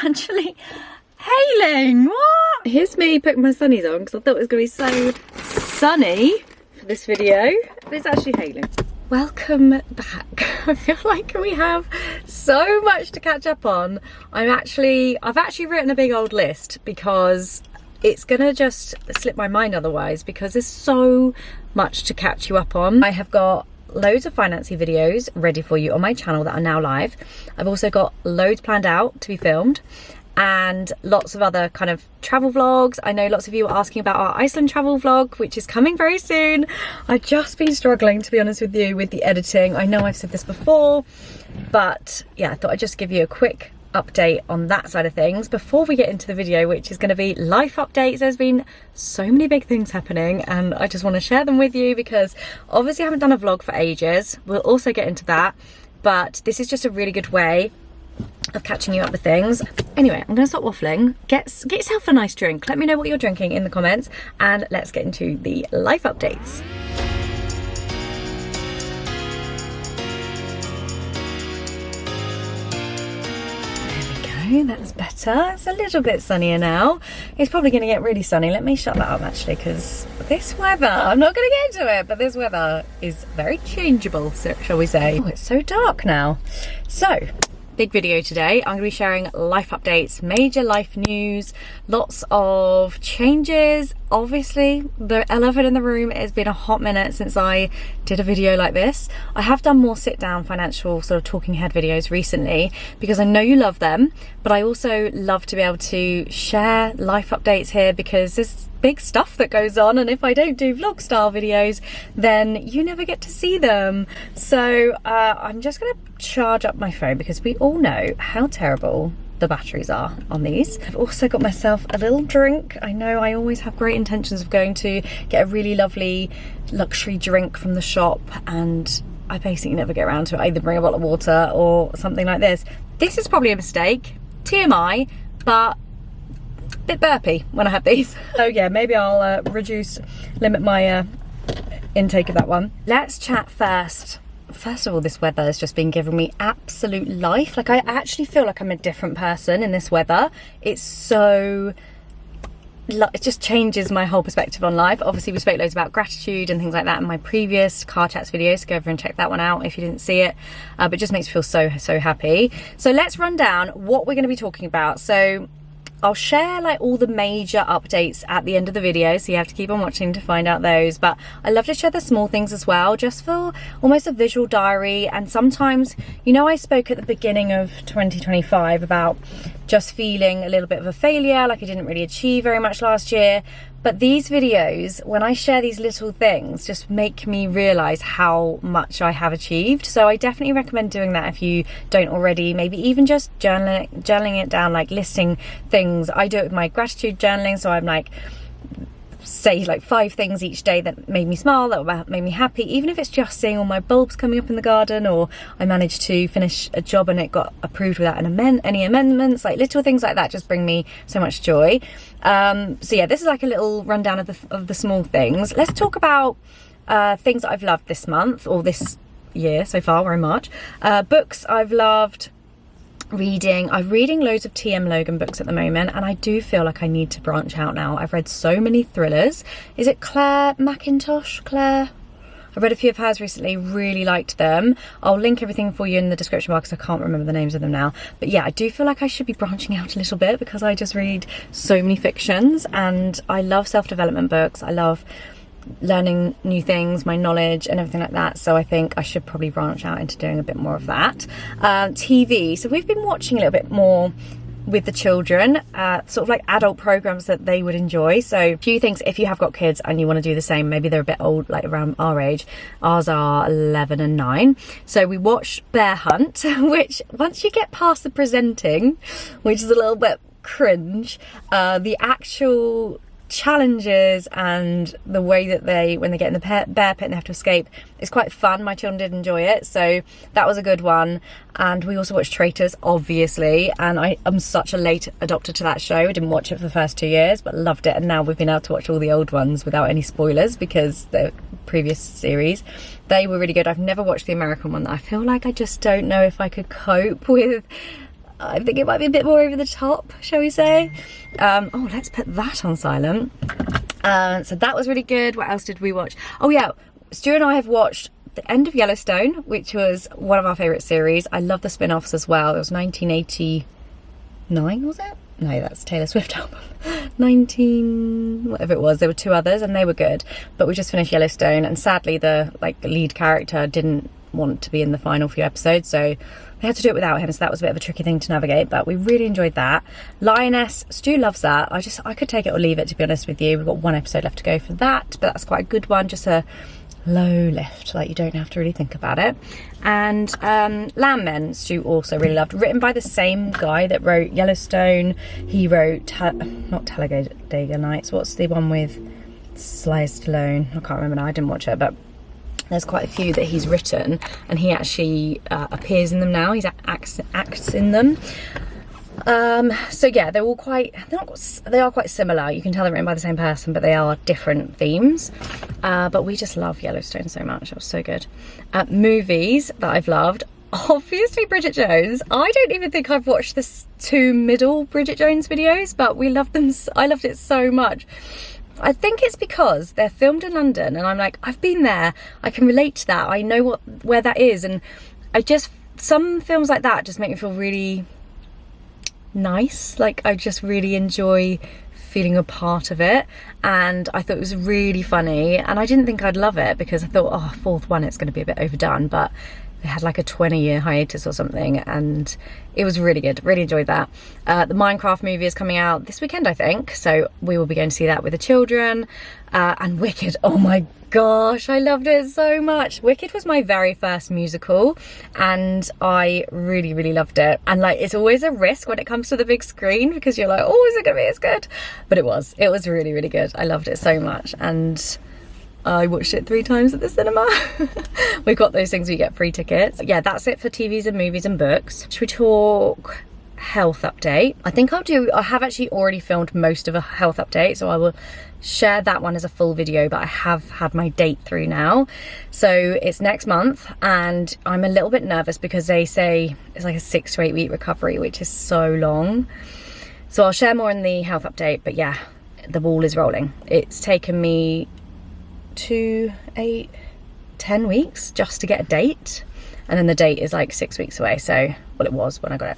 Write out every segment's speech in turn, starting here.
actually hailing. What? Here's me putting my sunnies on because I thought it was going to be so sunny for this video, but it's actually hailing. Welcome back. I feel like we have so much to catch up on. I've actually written a big old list because it's gonna just slip my mind otherwise, because there's so much to catch you up on. I have got loads of financy videos ready for you on my channel that are now live. I've also got loads planned out to be filmed, and lots of other kind of travel vlogs. I know lots of you are asking about our Iceland travel vlog, which is coming very soon. I've just been struggling, to be honest with you, with the editing. I know I've said this before, but yeah, I thought I'd just give you a quick update on that side of things before we get into the video, which is going to be life updates. There's been so many big things happening and I just want to share them with you because obviously I haven't done a vlog for ages. We'll also get into that, but this is just a really good way of catching you up with things. Anyway, I'm going to stop waffling. Get yourself a nice drink. Let me know what you're drinking in the comments and let's get into the life updates. That's better. It's a little bit sunnier now. It's probably going to get really sunny. Let me shut that up actually, because this weather, I'm not going to get into it, but this weather is very changeable, so, shall we say. Oh, it's so dark now. So, big video today. I'm going to be sharing life updates, major life news, lots of changes. Obviously, the elephant in the room, it's been a hot minute since I did a video like this. I have done more sit down financial sort of talking head videos recently because I know you love them, but I also love to be able to share life updates here because there's big stuff that goes on, and if I don't do vlog style videos then you never get to see them. So I'm just going to charge up my phone because we all know how terrible the batteries are on these. I've also got myself a little drink. I know I always have great intentions of going to get a really lovely luxury drink from the shop and I basically never get around to it. I either bring a bottle of water or something like this. This is probably a mistake, TMI, but a bit burpy when I have these. So yeah, maybe I'll limit my intake of that one. Let's chat first. First of all, this weather has just been giving me absolute life. Like, I actually feel like I'm a different person in this weather. It's so, it just changes my whole perspective on life. Obviously, we spoke loads about gratitude and things like that in my previous car chats videos, so go over and check that one out if you didn't see it. But it just makes me feel so happy. So let's run down what we're going to be talking about. So I'll share like all the major updates at the end of the video, so you have to keep on watching to find out those, but I love to share the small things as well, just for almost a visual diary. And sometimes, you know, I spoke at the beginning of 2025 about just feeling a little bit of a failure, like I didn't really achieve very much last year. But these videos, when I share these little things, just make me realise how much I have achieved. So I definitely recommend doing that if you don't already. Maybe even just journaling it down, like listing things. I do it with my gratitude journaling, so I'm like, say like 5 things each day that made me smile, that made me happy, even if it's just seeing all my bulbs coming up in the garden, or I managed to finish a job and it got approved without any amendments. Like little things like that just bring me so much joy. So yeah, this is like a little rundown of the small things. Let's talk about things that I've loved this month or this year so far. We're in March. Books I've loved reading. I'm reading loads of TM Logan books at the moment, and I do feel like I need to branch out now. I've read so many thrillers. Is it Claire McIntosh? Claire? I read a few of hers recently, really liked them. I'll link everything for you in the description box. I can't remember the names of them now. But yeah, I do feel like I should be branching out a little bit because I just read so many fictions, and I love self-development books. I love learning new things, my knowledge and everything like that, so I think I should probably branch out into doing a bit more of that. TV, so we've been watching a little bit more with the children, sort of like adult programs that they would enjoy. So a few things, if you have got kids and you want to do the same, maybe they're a bit old, like around our age. Ours are 11 and 9. So we watched Bear Hunt, which once you get past the presenting, which is a little bit cringe, the actual challenges and the way that when they get in the bear pit and they have to escape is quite fun. My children did enjoy it, so that was a good one. And we also watched Traitors, obviously, and I am such a late adopter to that show. I didn't watch it for the first 2 years but loved it, and now we've been able to watch all the old ones without any spoilers because the previous series, they were really good. I've never watched the American one. I feel like I just don't know if I could cope with I think it might be a bit more over the top, shall we say. Oh, let's put that on silent. So that was really good. What else did we watch? Oh yeah, Stu and I have watched the end of Yellowstone, which was one of our favourite series. I love the spin-offs as well. It was 1989, was it? No, that's Taylor Swift album. 19 whatever it was. There were 2 others and they were good, but we just finished Yellowstone, and sadly the lead character didn't want to be in the final few episodes, so they had to do it without him, so that was a bit of a tricky thing to navigate, but we really enjoyed that. Lioness, Stu loves that. I could take it or leave it, to be honest with you. We've got 1 episode left to go for that, but that's quite a good one, just a low lift, like you don't have to really think about it. And Landmen, Stu also really loved, written by the same guy that wrote Yellowstone. He wrote not Talladega Nights, what's the one with Sly Stallone? I can't remember now, I didn't watch it, but there's quite a few that he's written, and he actually appears in them now. He acts in them. So yeah, they're all they are quite similar. You can tell they're written by the same person, but they are different themes. But we just love Yellowstone so much. It was so good. Movies that I've loved, obviously Bridget Jones. I don't even think I've watched the 2 middle Bridget Jones videos, but we loved them. I loved it so much. I think it's because they're filmed in London, and I'm like, I've been there, I can relate to that, I know where that is, and some films like that just make me feel really nice. Like, I just really enjoy feeling a part of it, and I thought it was really funny, and I didn't think I'd love it because I thought, oh, 4th one, it's going to be a bit overdone, but they had like a 20-year hiatus or something, and it was really good. Really enjoyed that. The Minecraft movie is coming out this weekend, I think, so we will be going to see that with the children. And Wicked, oh my gosh, I loved it so much. Wicked was my very first musical, and I really, really loved it. And like, it's always a risk when it comes to the big screen, because you're like, oh, is it gonna be as good? But it was really, really good. I loved it so much, and I watched it 3 times at the cinema. We've got those things where you get free tickets. Yeah, that's it for TVs and movies and books. Should we talk health update? I think I have actually already filmed most of a health update, so I will share that one as a full video, but I have had my date through now. So it's next month, and I'm a little bit nervous because they say it's like a 6 to 8 week recovery, which is so long. So I'll share more in the health update, but yeah, the ball is rolling. It's taken me 2, 8, 10 weeks just to get a date, and then the date is like 6 weeks away. So, well, it was when I got it.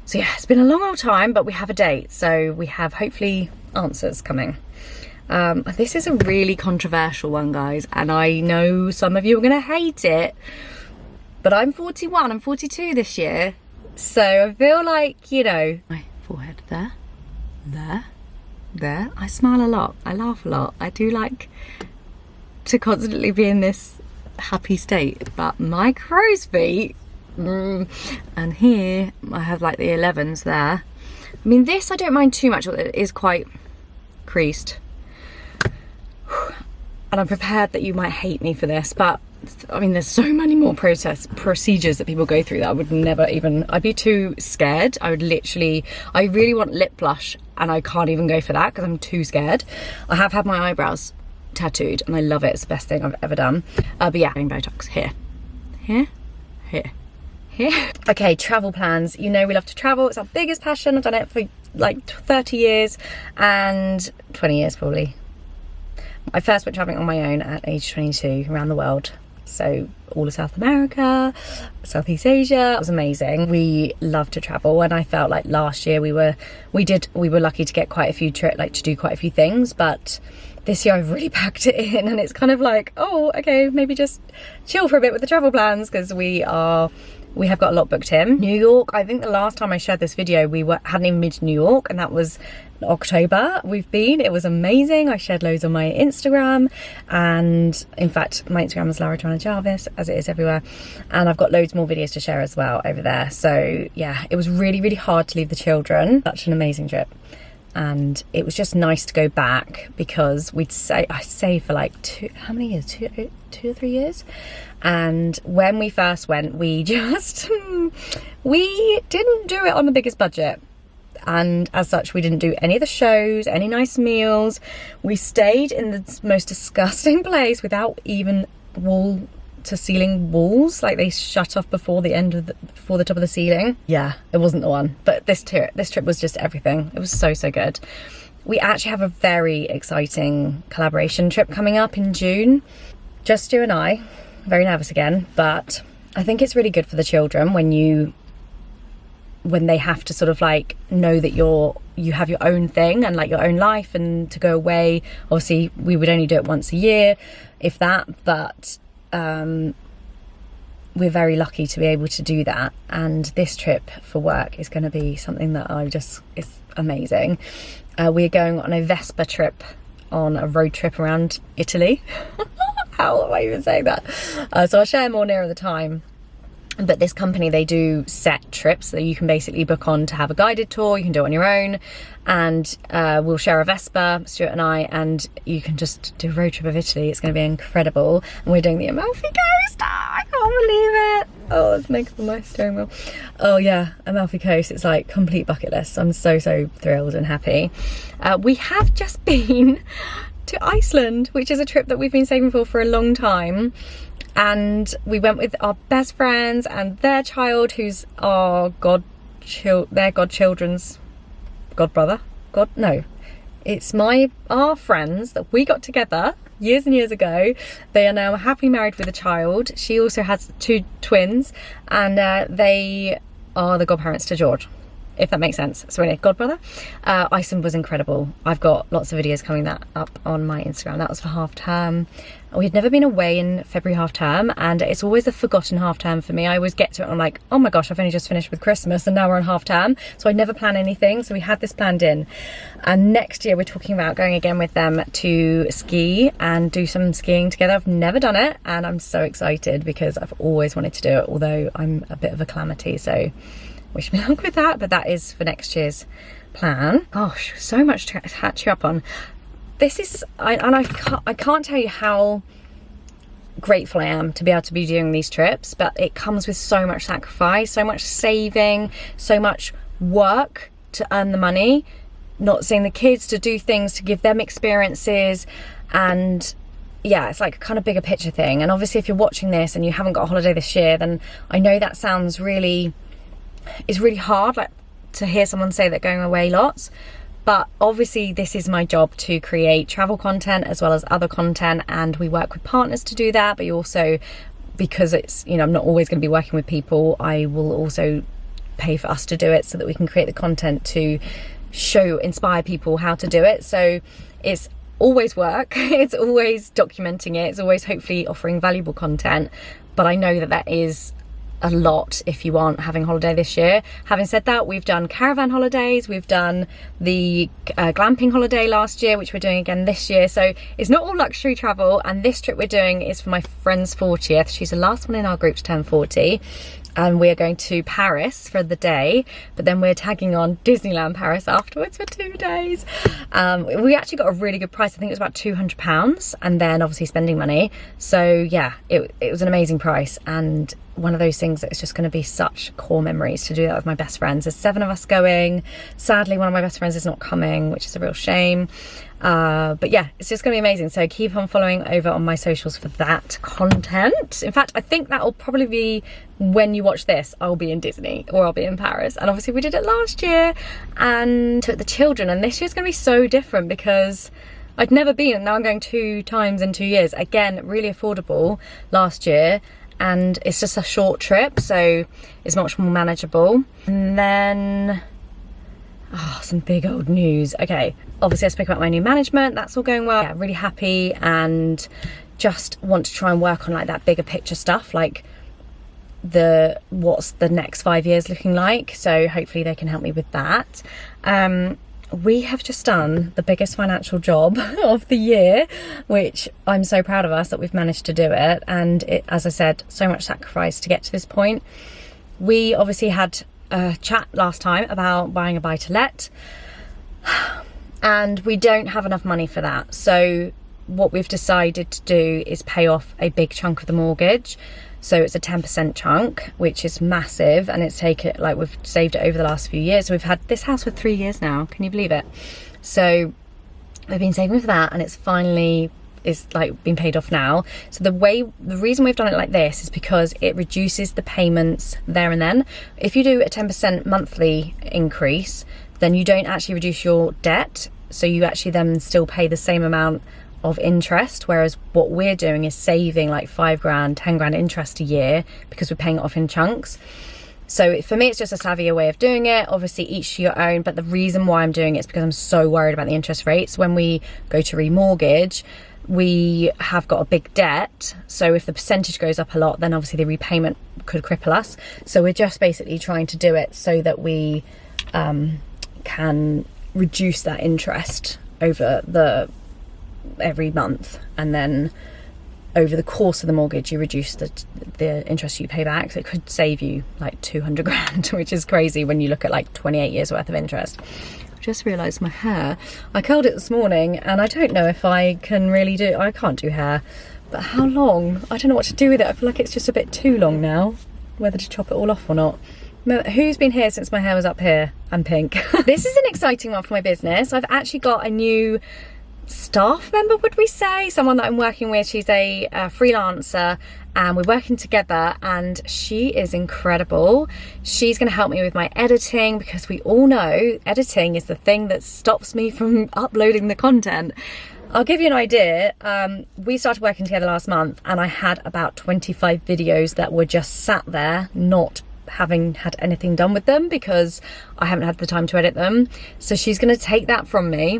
So yeah, it's been a long old time, but we have a date, so we have hopefully answers coming. This is a really controversial one, guys, and I know some of you are gonna hate it, but I'm 41, I'm 42 this year, so I feel like, you know, my forehead there, I smile a lot, I laugh a lot, I do like to constantly be in this happy state, but my crow's feet, and here I have like the 11s there. I mean, this I don't mind too much, it is quite creased, and I'm prepared that you might hate me for this, but I mean, there's so many more procedures that people go through that I would never even, I'd be too scared. I really want lip blush, and I can't even go for that because I'm too scared. I have had my eyebrows tattooed, and I love it. It's the best thing I've ever done. But yeah, getting Botox here. Okay, travel plans. You know we love to travel. It's our biggest passion. I've done it for like 30 years and 20 years probably. I first went traveling on my own at age 22 around the world. So all of South America, Southeast Asia. It was amazing. We love to travel, and I felt like last year we were lucky to get quite a few to do quite a few things, but this year I've really packed it in, and it's kind of like, oh, okay, maybe just chill for a bit with the travel plans, because we have got a lot booked in. New York, I think the last time I shared this video, hadn't even been to New York, and that was October. We've been, it was amazing. I shared loads on my Instagram, and in fact, my Instagram is Lara, Joanna, Jarvis, as it is everywhere. And I've got loads more videos to share as well over there. So yeah, it was really, really hard to leave the children. Such an amazing trip. And it was just nice to go back, because I say for like two or 3 years. And when we first went, we didn't do it on the biggest budget. And as such, we didn't do any of the shows, any nice meals. We stayed in the most disgusting place without even to ceiling walls, like they shut off before the end of before the top of the ceiling. Yeah, it wasn't the one, but this trip was just everything. It was so good. We actually have a very exciting collaboration trip coming up in June, just you and I. Very nervous again, but I think it's really good for the children when they have to sort of like know that you have your own thing and like your own life, and to go away. Obviously we would only do it once a year, if that, but we're very lucky to be able to do that. And this trip for work is going to be something that it's amazing. We're going on a Vespa trip, on a road trip around Italy. How am I even saying that? So I'll share more nearer the time. But this company, they do set trips that you can basically book on to have a guided tour. You can do it on your own, and we'll share a Vespa, Stuart and I, and you can just do a road trip of Italy. It's going to be incredible. And we're doing the Amalfi Coast. I can't believe it. Oh, let's make the nice steering wheel. Oh yeah, Amalfi Coast. It's like complete bucket list. I'm so thrilled and happy. We have just been to Iceland, which is a trip that we've been saving for a long time. And we went with our best friends and their child, who's our godchildren's godbrother. It's our friends that we got together years and years ago. They are now happily married with a child. She also has 2 twins, and they are the godparents to George, if that makes sense. So anyway, godbrother. Iceland was incredible. I've got lots of videos coming up on my Instagram. That was for half term. We had never been away in February half term, and it's always a forgotten half term for me. I always get to it and I'm like, oh my gosh, I've only just finished with Christmas and now we're on half term. So I never plan anything. So we had this planned in. And next year we're talking about going again with them to ski and do some skiing together. I've never done it, and I'm so excited because I've always wanted to do it, although I'm a bit of a calamity. So wish me luck with that, but that is for next year's plan. Gosh, so much to catch you up on. This is, I can't tell you how grateful I am to be able to be doing these trips, but it comes with so much sacrifice, so much saving, so much work to earn the money, not seeing the kids, to do things, to give them experiences. And yeah, it's like a kind of bigger picture thing. And obviously if you're watching this and you haven't got a holiday this year, then I know that sounds it's really hard, like, to hear someone say that going away lots. But obviously this is my job to create travel content as well as other content, and we work with partners to do that. But you also, because it's, I'm not always going to be working with people, I will also pay for us to do it so that we can create the content to inspire people how to do it. So it's always work, it's always documenting it, it's always hopefully offering valuable content. But I know that is a lot if you aren't having a holiday this year. Having said that, we've done caravan holidays, we've done the glamping holiday last year, which we're doing again this year. So it's not all luxury travel, and this trip we're doing is for my friend's 40th. She's the last one in our group to turn 40, and we're going to Paris for the day, but then we're tagging on Disneyland Paris afterwards for 2 days. We actually got a really good price. I think it was about £200, and then obviously spending money. So yeah, it was an amazing price, and one of those things that it's just going to be such core memories to do that with my best friends. There's 7 of us going. Sadly, one of my best friends is not coming, which is a real shame. But yeah, it's just gonna be amazing. So keep on following over on my socials for that content. In fact, I think that will probably be when you watch this, I'll be in Disney or I'll be in Paris. And obviously we did it last year and took the children, and this year's gonna be so different because I'd never been, and now I'm going 2 times in 2 years. Again, really affordable last year, and it's just a short trip, so it's much more manageable. And then some big old news. Okay, obviously I spoke about my new management, that's all going well. Yeah, really happy, and just want to try and work on like that bigger picture stuff, like what's the next 5 years looking like. So hopefully they can help me with that. We have just done the biggest financial job of the year, which I'm so proud of us that we've managed to do it. And it, as I said, so much sacrifice to get to this point. We obviously had a chat last time about buying a buy-to-let, and we don't have enough money for that. So what we've decided to do is pay off a big chunk of the mortgage. So it's a 10% chunk, which is massive, and we've saved it over the last few years. So we've had this house for 3 years now. Can you believe it? So we've been saving for that, and it's finally is like been paid off now. So the reason we've done it like this is because it reduces the payments there and then. If you do a 10% monthly increase, then you don't actually reduce your debt, so you actually then still pay the same amount of interest, whereas what we're doing is saving like 5 grand, 10 grand interest a year because we're paying it off in chunks. So for me, it's just a savvier way of doing it. Obviously, each to your own, but the reason why I'm doing it is because I'm so worried about the interest rates. When we go to remortgage, we have got a big debt. So if the percentage goes up a lot, then obviously the repayment could cripple us. So we're just basically trying to do it so that we can reduce that interest over every month, and then over the course of the mortgage you reduce the interest you pay back. So it could save you like 200 grand, which is crazy when you look at like 28 years worth of interest. I just realised my hair, I curled it this morning, and I don't know if I can really I can't do hair, but how long, I don't know what to do with it. I feel like it's just a bit too long now, whether to chop it all off or not. Who's been here since my hair was up here and pink? This is an exciting one for my business. I've actually got a new staff member, would we say, someone that I'm working with. She's a freelancer, and we're working together, and she is incredible. She's going to help me with my editing, because we all know editing is the thing that stops me from uploading the content. I'll give you an idea. We started working together last month, and I had about 25 videos that were just sat there not having had anything done with them because I haven't had the time to edit them. So she's going to take that from me,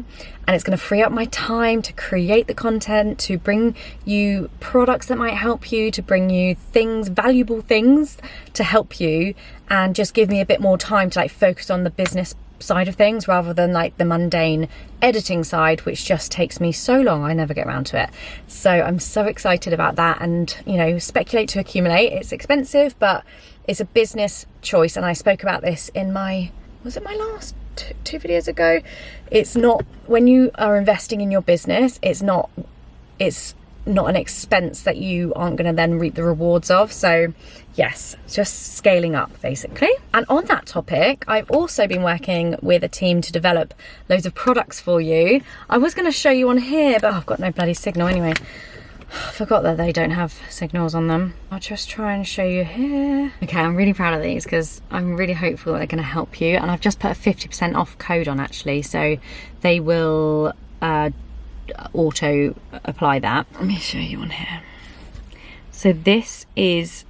and it's going to free up my time to create the content, to bring you products that might help you, to bring you things, valuable things to help you, and just give me a bit more time to like focus on the business side of things rather than like the mundane editing side, which just takes me so long I never get around to it. So I'm so excited about that. And you know, speculate to accumulate, it's expensive, but it's a business choice. And I spoke about this in my last two videos ago. It's not, when you are investing in your business, it's not an expense that you aren't going to then reap the rewards of. So yes, just scaling up basically. And on that topic, I've also been working with a team to develop loads of products for you. I was going to show you on here, but I've got no bloody signal anyway. I forgot that they don't have signals on them. I'll just try and show you here. Okay, I'm really proud of these because I'm really hopeful that they're going to help you. And I've just put a 50% off code on actually, so they will auto apply that. Let me show you on here. So this is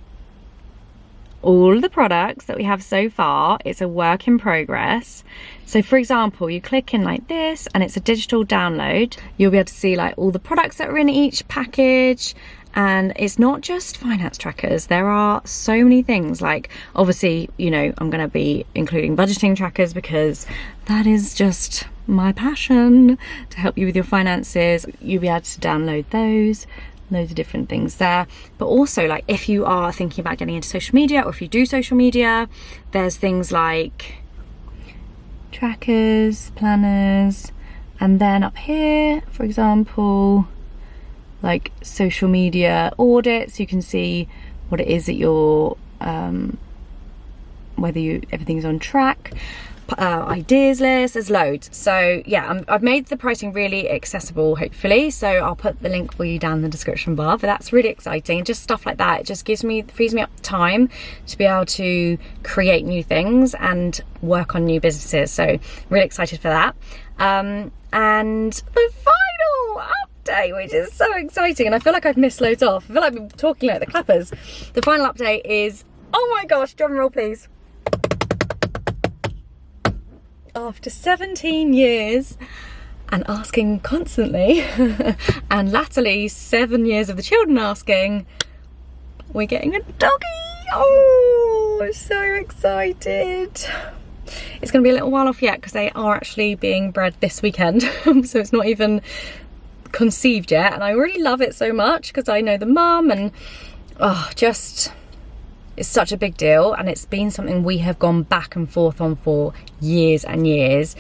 all the products that we have so far. It's a work in progress. So for example, you click in like this and it's a digital download. You'll be able to see like all the products that are in each package. And it's not just finance trackers. There are so many things, like obviously, you know, I'm going to be including budgeting trackers because that is just my passion, to help you with your finances. You'll be able to download those, loads of different things there. But also, like if you are thinking about getting into social media, or if you do social media, there's things like trackers, planners, and then up here, for example, like social media audits. You can see what it is that you're whether everything's on track. Ideas list, there's loads. So yeah, I've made the pricing really accessible, hopefully, so I'll put the link for you down in the description bar. But that's really exciting, just stuff like that. It just frees me up time to be able to create new things and work on new businesses. So really excited for that. And the final update, which is so exciting, and I feel like I've missed loads off. I feel like I'm talking like the clappers. The final update is, oh my gosh, drum roll please. After 17 years and asking constantly, and latterly 7 years of the children asking, we're getting a doggy. Oh, I'm so excited. It's going to be a little while off yet because they are actually being bred this weekend. So it's not even conceived yet, and I already love it so much because I know the mum, and it's such a big deal, and it's been something we have gone back and forth on for years and years.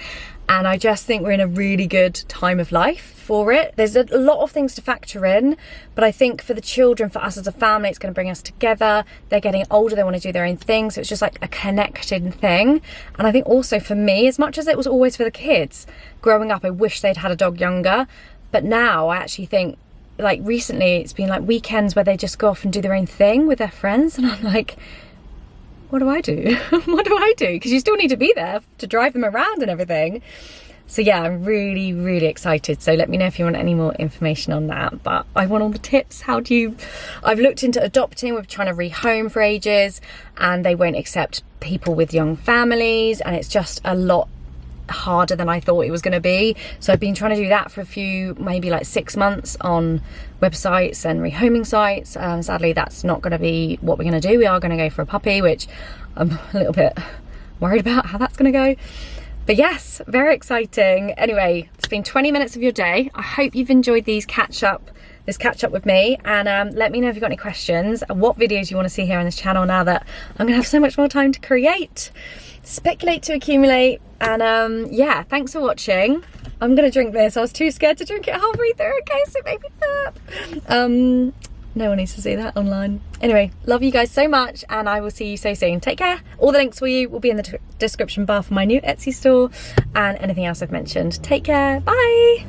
And I just think we're in a really good time of life for it. There's a lot of things to factor in, but I think for the children, for us as a family, it's going to bring us together. They're getting older, they want to do their own thing, so it's just like a connected thing. And I think also for me, as much as it was always for the kids, growing up I wish they'd had a dog younger, but now I actually think like recently it's been like weekends where they just go off and do their own thing with their friends, and I'm like, what do I do? What do I do? Because you still need to be there to drive them around and everything. So yeah, I'm really, really excited. So let me know if you want any more information on that. But I want all the tips. I've looked into adopting. We're trying to rehome for ages, and they won't accept people with young families, and it's just a lot harder than I thought it was going to be. So I've been trying to do that for a few, maybe like 6 months on websites and rehoming sites. Sadly, that's not going to be what we're going to do. We are going to go for a puppy, which I'm a little bit worried about how that's going to go. But yes, very exciting. Anyway, it's been 20 minutes of your day. I hope you've enjoyed this catch up with me, and let me know if you've got any questions and what videos you want to see here on this channel now that I'm gonna have so much more time to create, speculate to accumulate. And yeah, thanks for watching. I'm gonna drink this. I was too scared to drink it halfway through in case it made me burp. No one needs to see that online. Anyway, love you guys so much, and I will see you so soon. Take care. All the links for you will be in the description bar for my new Etsy store and anything else I've mentioned. Take care. Bye.